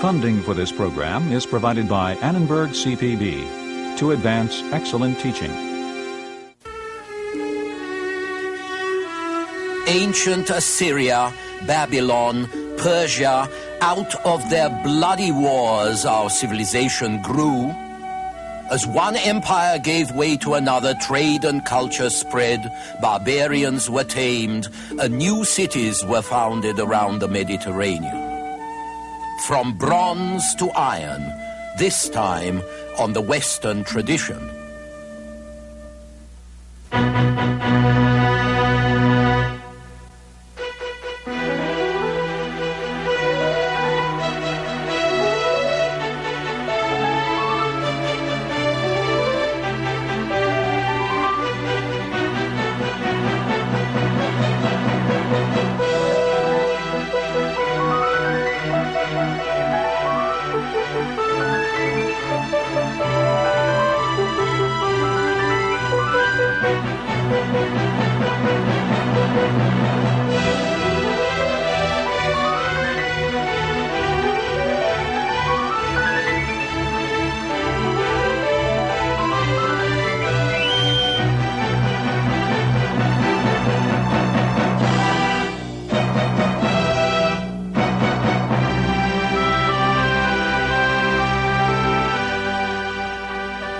Funding for this program is provided by Annenberg CPB to advance excellent teaching. Ancient Assyria, Babylon, Persia, out of their bloody wars our civilization grew. As one empire gave way to another, trade and culture spread, barbarians were tamed, and new cities were founded around the Mediterranean. From bronze to iron, this time on the Western tradition.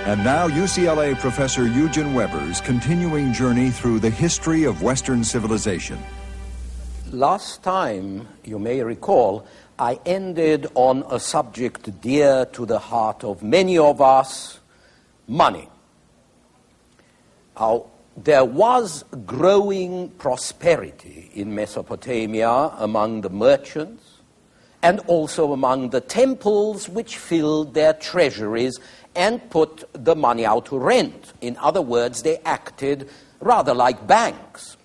And now UCLA professor Eugen Weber's continuing journey through the history of Western civilization. Last time, you may recall, I ended on a subject dear to the heart of many of us, money. There was growing prosperity in Mesopotamia among the merchants and also among the temples which filled their treasuries and put the money out to rent. In other words, they acted rather like banks.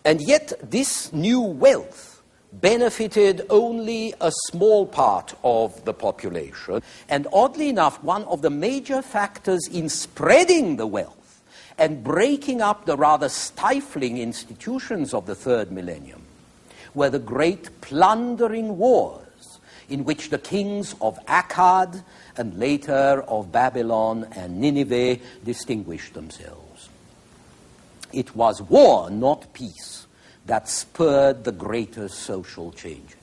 And yet this new wealth benefited only a small part of the population. And oddly enough, one of the major factors in spreading the wealth and breaking up the rather stifling institutions of the third millennium were the great plundering wars in which the kings of Akkad and later of Babylon and Nineveh distinguished themselves. It was war, not peace, that spurred the greatest social changes.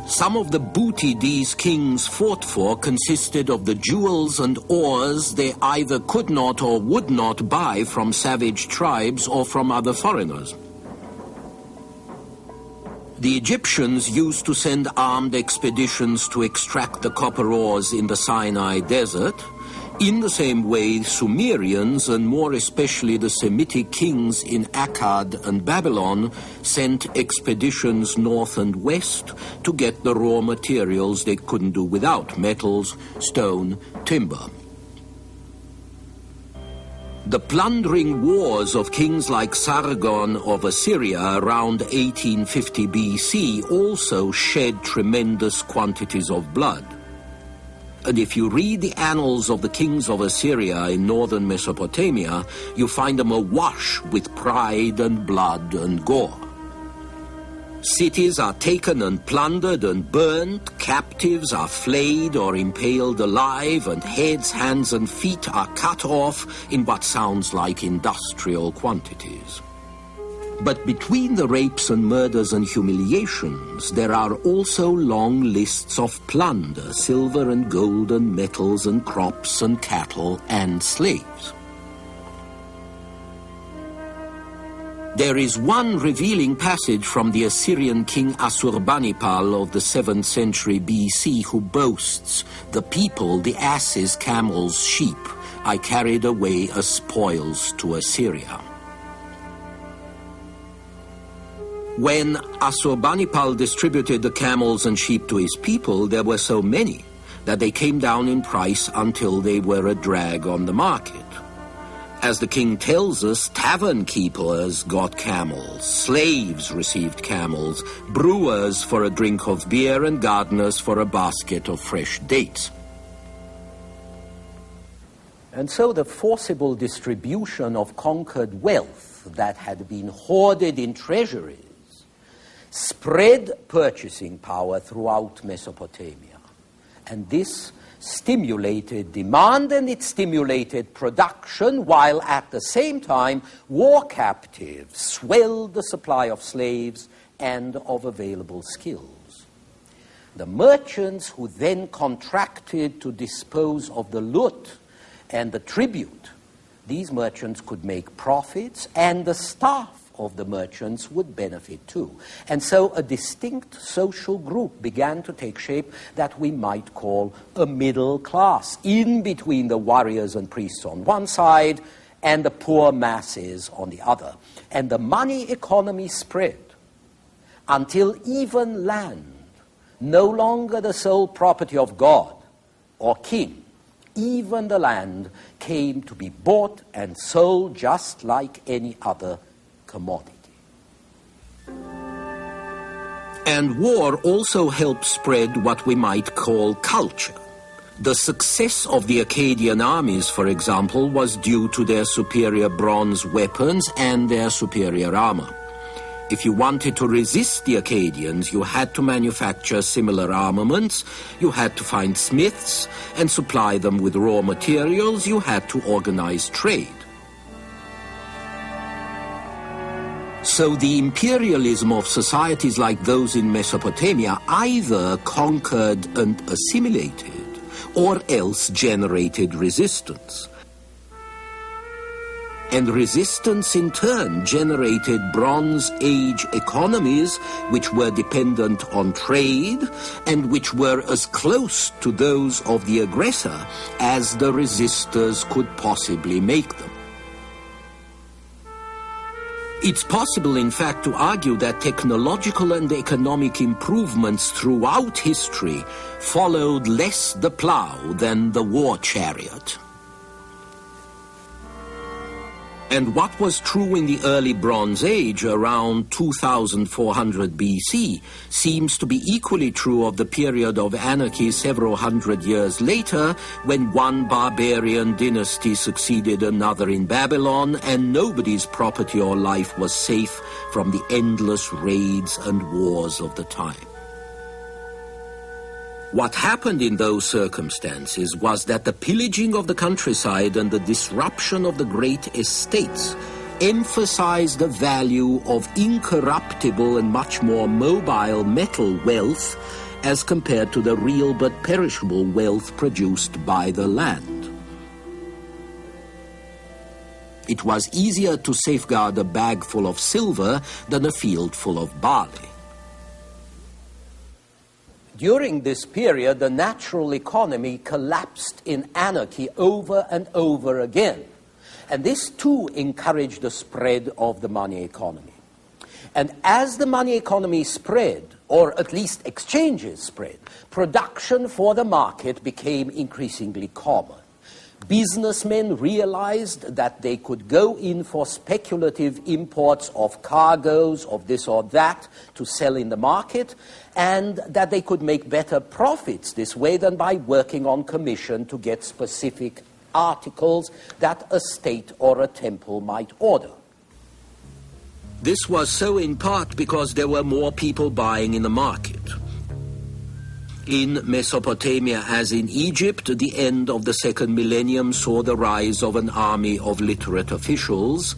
Some of the booty these kings fought for consisted of the jewels and ores they either could not or would not buy from savage tribes or from other foreigners. The Egyptians used to send armed expeditions to extract the copper ores in the Sinai desert. In the same way, Sumerians, and more especially the Semitic kings in Akkad and Babylon, sent expeditions north and west to get the raw materials they couldn't do without: metals, stone, timber. The plundering wars of kings like Sargon of Assyria around 1850 BC also shed tremendous quantities of blood. And if you read the annals of the kings of Assyria in northern Mesopotamia, you find them awash with pride and blood and gore. Cities are taken and plundered and burnt, captives are flayed or impaled alive, and heads, hands and feet are cut off in what sounds like industrial quantities. But between the rapes and murders and humiliations, there are also long lists of plunder: silver and gold and metals and crops and cattle and slaves. There is one revealing passage from the Assyrian king Assurbanipal of the 7th century BC who boasts, "The people, the asses, camels, sheep, I carried away as spoils to Assyria." When Assurbanipal distributed the camels and sheep to his people, there were so many that they came down in price until they were a drag on the market. As the king tells us, tavern keepers got camels, slaves received camels, brewers for a drink of beer, and gardeners for a basket of fresh dates. And so the forcible distribution of conquered wealth that had been hoarded in treasuries spread purchasing power throughout Mesopotamia. And this stimulated demand and it stimulated production, while at the same time war captives swelled the supply of slaves and of available skills. The merchants who then contracted to dispose of the loot and the tribute, these merchants could make profits, and the staff of the merchants would benefit too. And so a distinct social group began to take shape that we might call a middle class, in between the warriors and priests on one side and the poor masses on the other. And the money economy spread until even land, no longer the sole property of God or king, even the land came to be bought and sold just like any other commodity. And war also helped spread what we might call culture. The success of the Akkadian armies, for example, was due to their superior bronze weapons and their superior armor. If you wanted to resist the Akkadians, you had to manufacture similar armaments, you had to find smiths and supply them with raw materials, you had to organize trade. So the imperialism of societies like those in Mesopotamia either conquered and assimilated, or else generated resistance. And resistance in turn generated Bronze Age economies which were dependent on trade and which were as close to those of the aggressor as the resistors could possibly make them. It's possible, in fact, to argue that technological and economic improvements throughout history followed less the plow than the war chariot. And what was true in the early Bronze Age, around 2400 BC, seems to be equally true of the period of anarchy several hundred years later, when one barbarian dynasty succeeded another in Babylon, and nobody's property or life was safe from the endless raids and wars of the time. What happened in those circumstances was that the pillaging of the countryside and the disruption of the great estates emphasized the value of incorruptible and much more mobile metal wealth as compared to the real but perishable wealth produced by the land. It was easier to safeguard a bag full of silver than a field full of barley. During this period, the natural economy collapsed in anarchy over and over again. And this too encouraged the spread of the money economy. And as the money economy spread, or at least exchanges spread, production for the market became increasingly common. Businessmen realized that they could go in for speculative imports of cargoes of this or that to sell in the market, and that they could make better profits this way than by working on commission to get specific articles that a state or a temple might order. This was so in part because there were more people buying in the market. In Mesopotamia, as in Egypt, the end of the second millennium saw the rise of an army of literate officials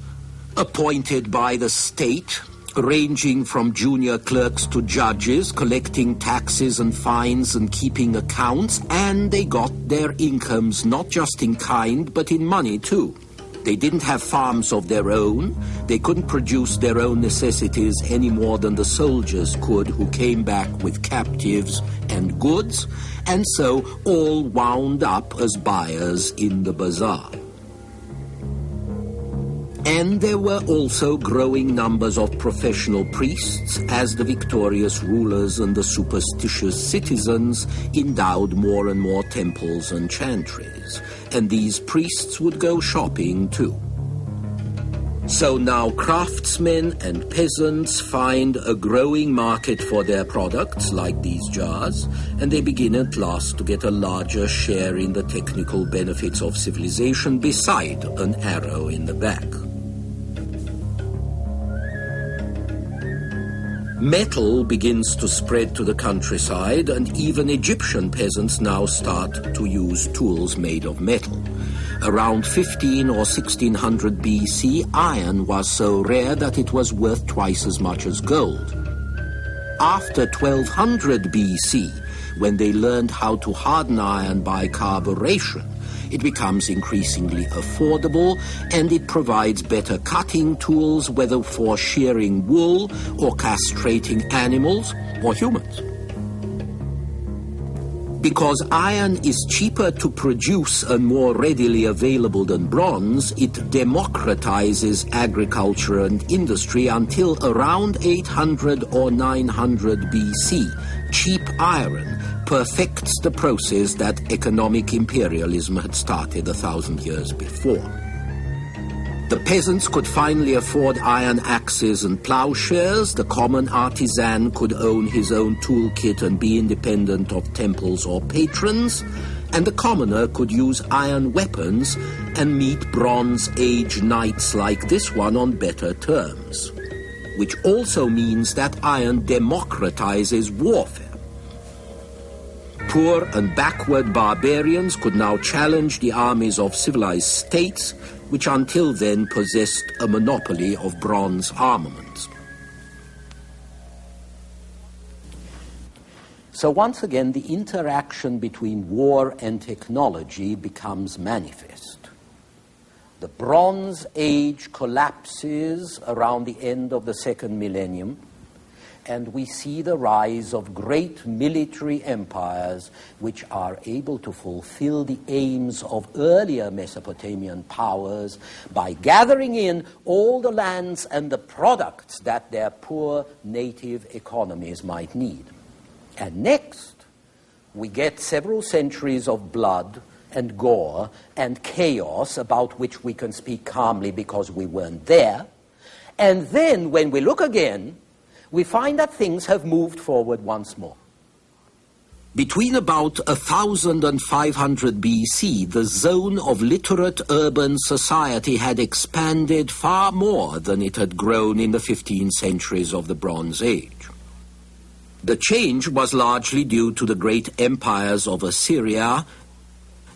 appointed by the state, ranging from junior clerks to judges, collecting taxes and fines and keeping accounts, and they got their incomes not just in kind, but in money too. They didn't have farms of their own. They couldn't produce their own necessities any more than the soldiers could who came back with captives and goods, and so all wound up as buyers in the bazaar. And there were also growing numbers of professional priests as the victorious rulers and the superstitious citizens endowed more and more temples and chantries. And these priests would go shopping too. So now craftsmen and peasants find a growing market for their products, like these jars, and they begin at last to get a larger share in the technical benefits of civilization beside an arrow in the back. Metal begins to spread to the countryside, and even Egyptian peasants now start to use tools made of metal. Around 15 or 1600 BC, iron was so rare that it was worth twice as much as gold. After 1200 BC, when they learned how to harden iron by carburation, it becomes increasingly affordable, and it provides better cutting tools, whether for shearing wool or castrating animals or humans. Because iron is cheaper to produce and more readily available than bronze, it democratizes agriculture and industry until around 800 or 900 BC. Cheap iron perfects the process that economic imperialism had started 1,000 years before. The peasants could finally afford iron axes and plowshares. The common artisan could own his own toolkit and be independent of temples or patrons. And the commoner could use iron weapons and meet Bronze Age knights like this one on better terms. Which also means that iron democratizes warfare. Poor and backward barbarians could now challenge the armies of civilized states, which until then possessed a monopoly of bronze armaments. So once again, the interaction between war and technology becomes manifest. The Bronze Age collapses around the end of the second millennium, and we see the rise of great military empires which are able to fulfill the aims of earlier Mesopotamian powers by gathering in all the lands and the products that their poor native economies might need. And next, we get several centuries of blood and gore and chaos about which we can speak calmly because we weren't there. And then, when we look again, we find that things have moved forward once more. Between about 1500 BC, the zone of literate urban society had expanded far more than it had grown in the 15 centuries of the Bronze Age. The change was largely due to the great empires of Assyria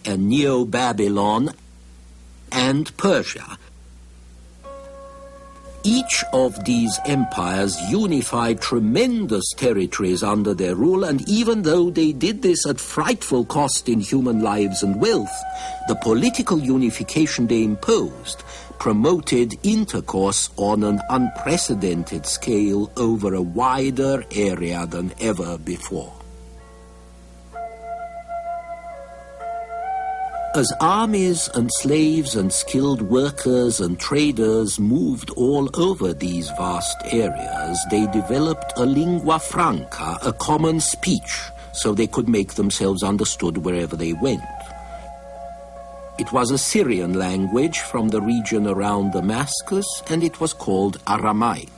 and Neo-Babylon and Persia. Each of these empires unified tremendous territories under their rule, and even though they did this at frightful cost in human lives and wealth, the political unification they imposed promoted intercourse on an unprecedented scale over a wider area than ever before. As armies and slaves and skilled workers and traders moved all over these vast areas, they developed a lingua franca, a common speech, so they could make themselves understood wherever they went. It was a Syrian language from the region around Damascus, and it was called Aramaic.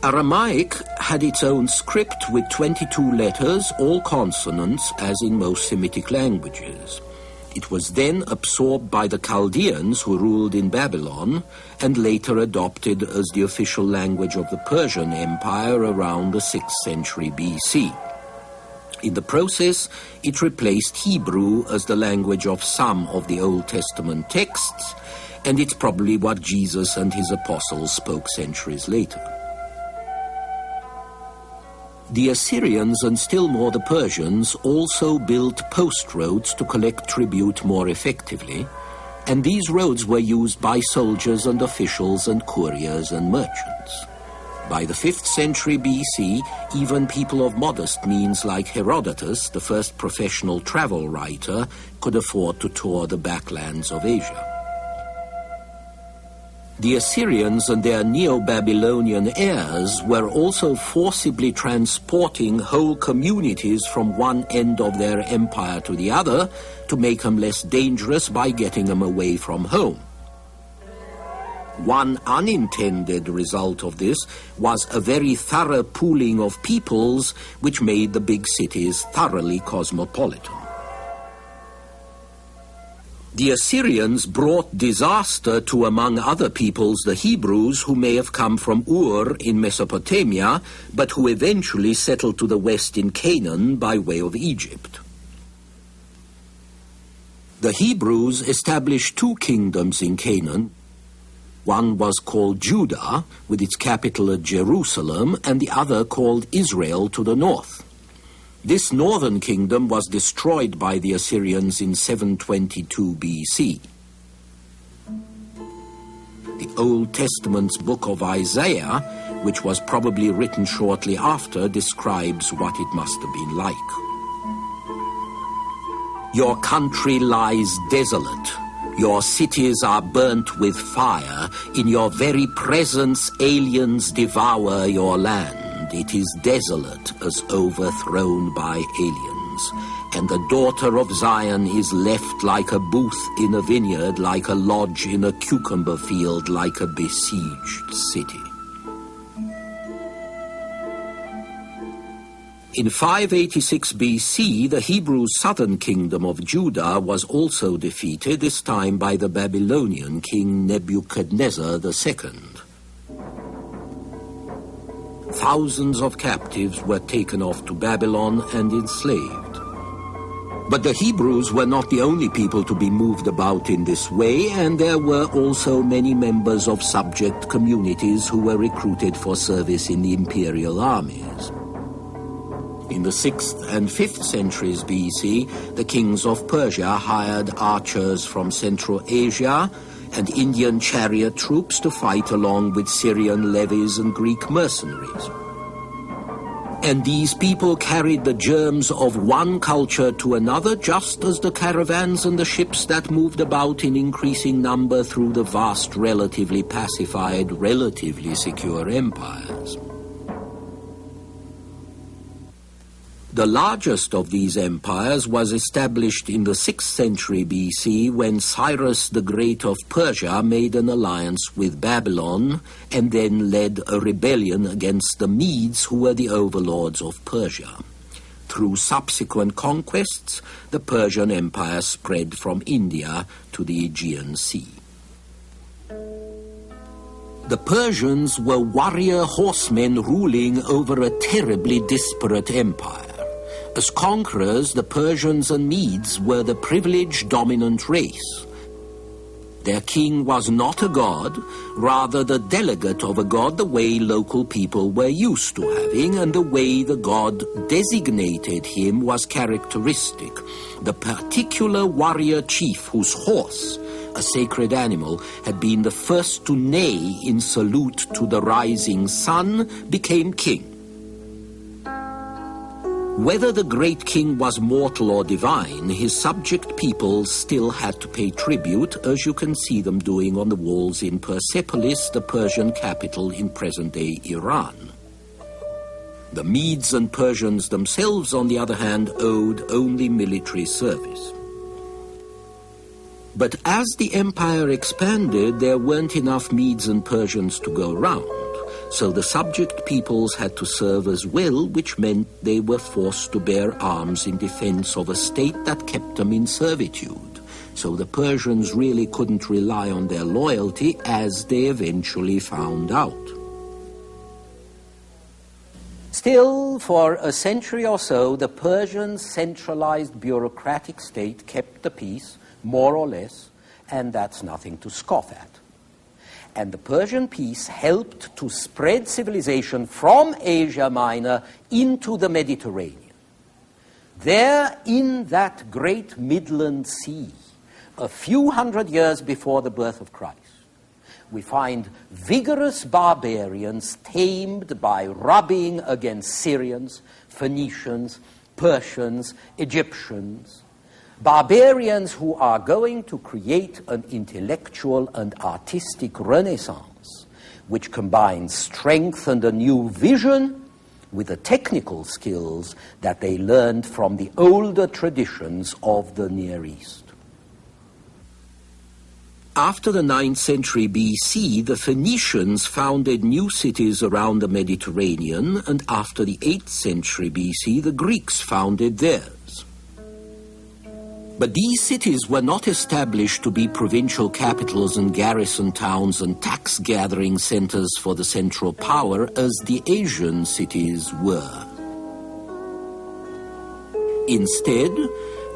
Aramaic had its own script with 22 letters, all consonants, as in most Semitic languages. It was then absorbed by the Chaldeans who ruled in Babylon, and later adopted as the official language of the Persian Empire around the 6th century BC. In the process, it replaced Hebrew as the language of some of the Old Testament texts, and it's probably what Jesus and his apostles spoke centuries later. The Assyrians, and still more the Persians, also built post roads to collect tribute more effectively, and these roads were used by soldiers and officials and couriers and merchants. By the 5th century BC, even people of modest means like Herodotus, the first professional travel writer, could afford to tour the backlands of Asia. The Assyrians and their Neo-Babylonian heirs were also forcibly transporting whole communities from one end of their empire to the other to make them less dangerous by getting them away from home. One unintended result of this was a very thorough pooling of peoples, which made the big cities thoroughly cosmopolitan. The Assyrians brought disaster to, among other peoples, the Hebrews, who may have come from Ur in Mesopotamia, but who eventually settled to the west in Canaan by way of Egypt. The Hebrews established two kingdoms in Canaan. One was called Judah, with its capital at Jerusalem, and the other called Israel to the north. This northern kingdom was destroyed by the Assyrians in 722 BC. The Old Testament's book of Isaiah, which was probably written shortly after, describes what it must have been like. Your country lies desolate. Your cities are burnt with fire. In your very presence, aliens devour your land. It is desolate as overthrown by aliens. And the daughter of Zion is left like a booth in a vineyard, like a lodge in a cucumber field, like a besieged city. In 586 BC, the Hebrew southern kingdom of Judah was also defeated, this time by the Babylonian king Nebuchadnezzar II. Thousands of captives were taken off to Babylon and enslaved. But the Hebrews were not the only people to be moved about in this way, and there were also many members of subject communities who were recruited for service in the imperial armies. In the 6th and 5th centuries BC, the kings of Persia hired archers from Central Asia and Indian chariot troops to fight along with Syrian levies and Greek mercenaries. And these people carried the germs of one culture to another, just as the caravans and the ships that moved about in increasing number through the vast, relatively pacified, relatively secure empires. The largest of these empires was established in the 6th century BC when Cyrus the Great of Persia made an alliance with Babylon and then led a rebellion against the Medes, who were the overlords of Persia. Through subsequent conquests, the Persian Empire spread from India to the Aegean Sea. The Persians were warrior horsemen ruling over a terribly disparate empire. As conquerors, the Persians and Medes were the privileged dominant race. Their king was not a god, rather the delegate of a god, the way local people were used to having, and the way the god designated him was characteristic. The particular warrior chief whose horse, a sacred animal, had been the first to neigh in salute to the rising sun, became king. Whether the great king was mortal or divine, his subject peoples still had to pay tribute, as you can see them doing on the walls in Persepolis, the Persian capital in present-day Iran. The Medes and Persians themselves, on the other hand, owed only military service. But as the empire expanded, there weren't enough Medes and Persians to go round. So the subject peoples had to serve as well, which meant they were forced to bear arms in defense of a state that kept them in servitude. So the Persians really couldn't rely on their loyalty, as they eventually found out. Still, for a century or so, the Persian centralized bureaucratic state kept the peace, more or less, and that's nothing to scoff at. And the Persian peace helped to spread civilization from Asia Minor into the Mediterranean. There, in that great Midland Sea, a few hundred years before the birth of Christ, we find vigorous barbarians tamed by rubbing against Syrians, Phoenicians, Persians, Egyptians, barbarians who are going to create an intellectual and artistic renaissance which combines strength and a new vision with the technical skills that they learned from the older traditions of the Near East. After the 9th century BC, the Phoenicians founded new cities around the Mediterranean, and after the 8th century BC, the Greeks founded theirs. But these cities were not established to be provincial capitals and garrison towns and tax-gathering centers for the central power as the Asian cities were. Instead,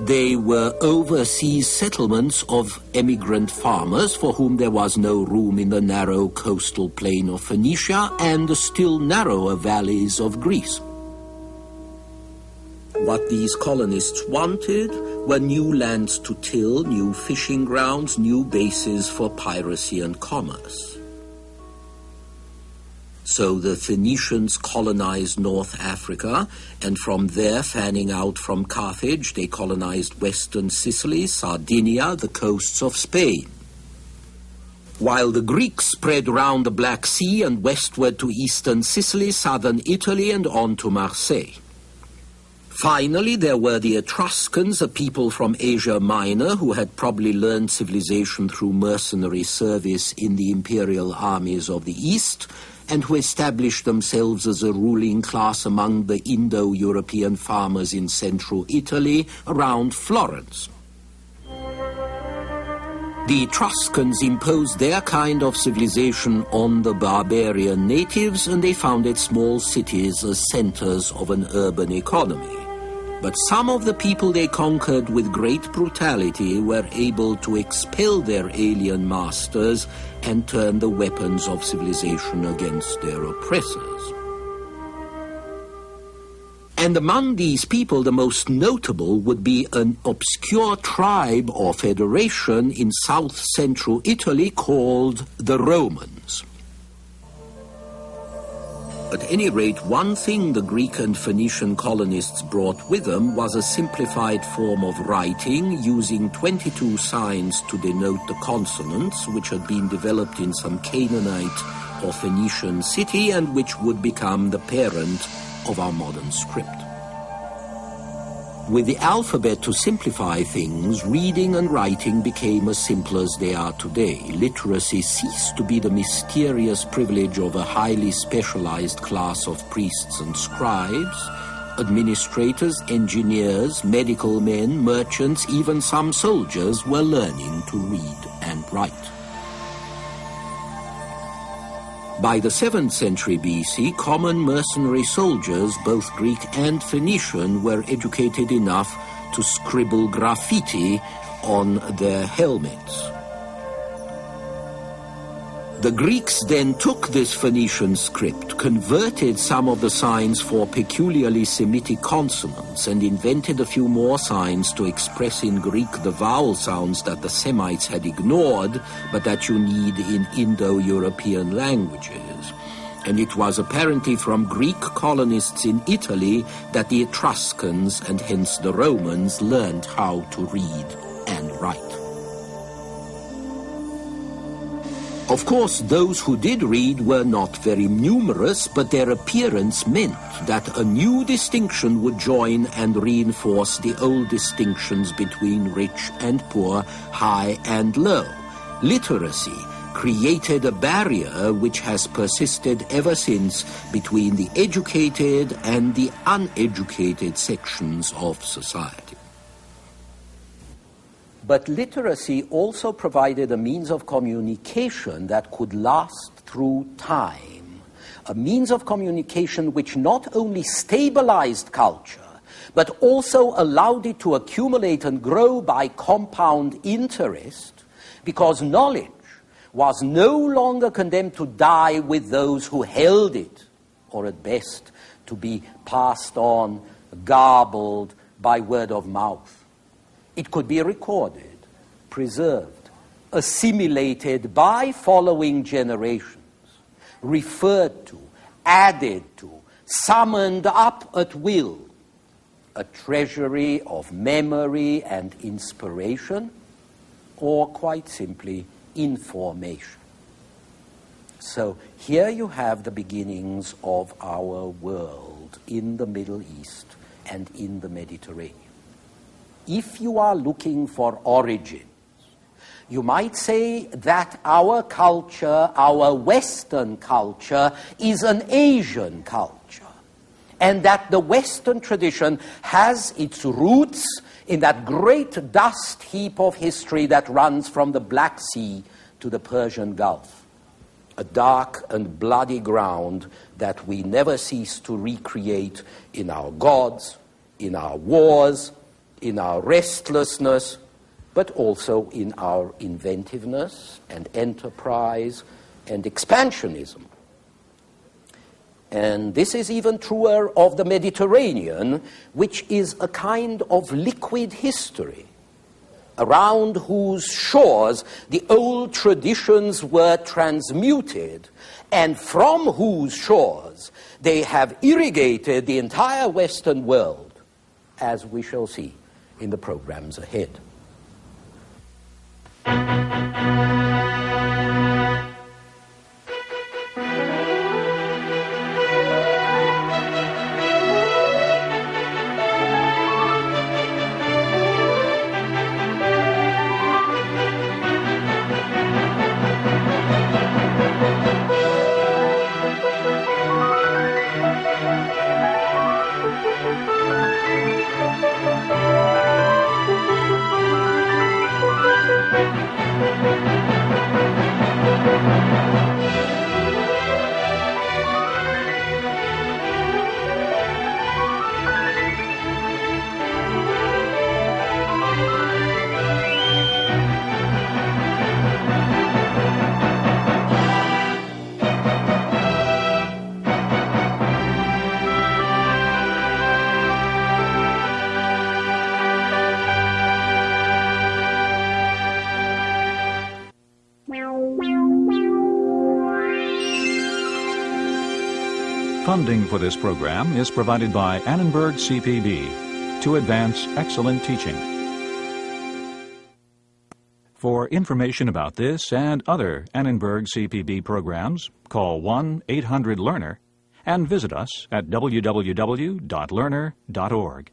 they were overseas settlements of emigrant farmers for whom there was no room in the narrow coastal plain of Phoenicia and the still narrower valleys of Greece. What these colonists wanted were new lands to till, new fishing grounds, new bases for piracy and commerce. So the Phoenicians colonized North Africa, and from there, fanning out from Carthage, they colonized western Sicily, Sardinia, the coasts of Spain. While the Greeks spread round the Black Sea and westward to eastern Sicily, southern Italy, and on to Marseille. Finally, there were the Etruscans, a people from Asia Minor who had probably learned civilization through mercenary service in the imperial armies of the East, and who established themselves as a ruling class among the Indo-European farmers in central Italy around Florence. The Etruscans imposed their kind of civilization on the barbarian natives, and they founded small cities as centers of an urban economy. But some of the people they conquered with great brutality were able to expel their alien masters and turn the weapons of civilization against their oppressors. And among these people, the most notable would be an obscure tribe or federation in south-central Italy called the Romans. At any rate, one thing the Greek and Phoenician colonists brought with them was a simplified form of writing using 22 signs to denote the consonants, which had been developed in some Canaanite or Phoenician city and which would become the parent of our modern script. With the alphabet to simplify things, reading and writing became as simple as they are today. Literacy ceased to be the mysterious privilege of a highly specialized class of priests and scribes. Administrators, engineers, medical men, merchants, even some soldiers were learning to read and write. By the 7th century BC, common mercenary soldiers, both Greek and Phoenician, were educated enough to scribble graffiti on their helmets. The Greeks then took this Phoenician script, converted some of the signs for peculiarly Semitic consonants, and invented a few more signs to express in Greek the vowel sounds that the Semites had ignored, but that you need in Indo-European languages. And it was apparently from Greek colonists in Italy that the Etruscans, and hence the Romans, learned how to read and write. Of course, those who did read were not very numerous, but their appearance meant that a new distinction would join and reinforce the old distinctions between rich and poor, high and low. Literacy created a barrier which has persisted ever since between the educated and the uneducated sections of society. But literacy also provided a means of communication that could last through time, a means of communication which not only stabilized culture, but also allowed it to accumulate and grow by compound interest, because knowledge was no longer condemned to die with those who held it, or at best to be passed on, garbled by word of mouth. It could be recorded, preserved, assimilated by following generations, referred to, added to, summoned up at will, a treasury of memory and inspiration, or quite simply information. So here you have the beginnings of our world in the Middle East and in the Mediterranean. If you are looking for origins, You might say that our culture, our Western culture, is an Asian culture, and that the Western tradition has its roots in that great dust heap of history that runs from the Black Sea to the Persian Gulf, a dark and bloody ground that we never cease to recreate in our gods, in our wars, in our restlessness, but also in our inventiveness and enterprise and expansionism. And this is even truer of the Mediterranean, which is a kind of liquid history, around whose shores the old traditions were transmuted, and from whose shores they have irrigated the entire Western world, as we shall see in the programs ahead. Funding for this program is provided by Annenberg CPB to advance excellent teaching. For information about this and other Annenberg CPB programs, call 1-800-LEARNER and visit us at www.learner.org.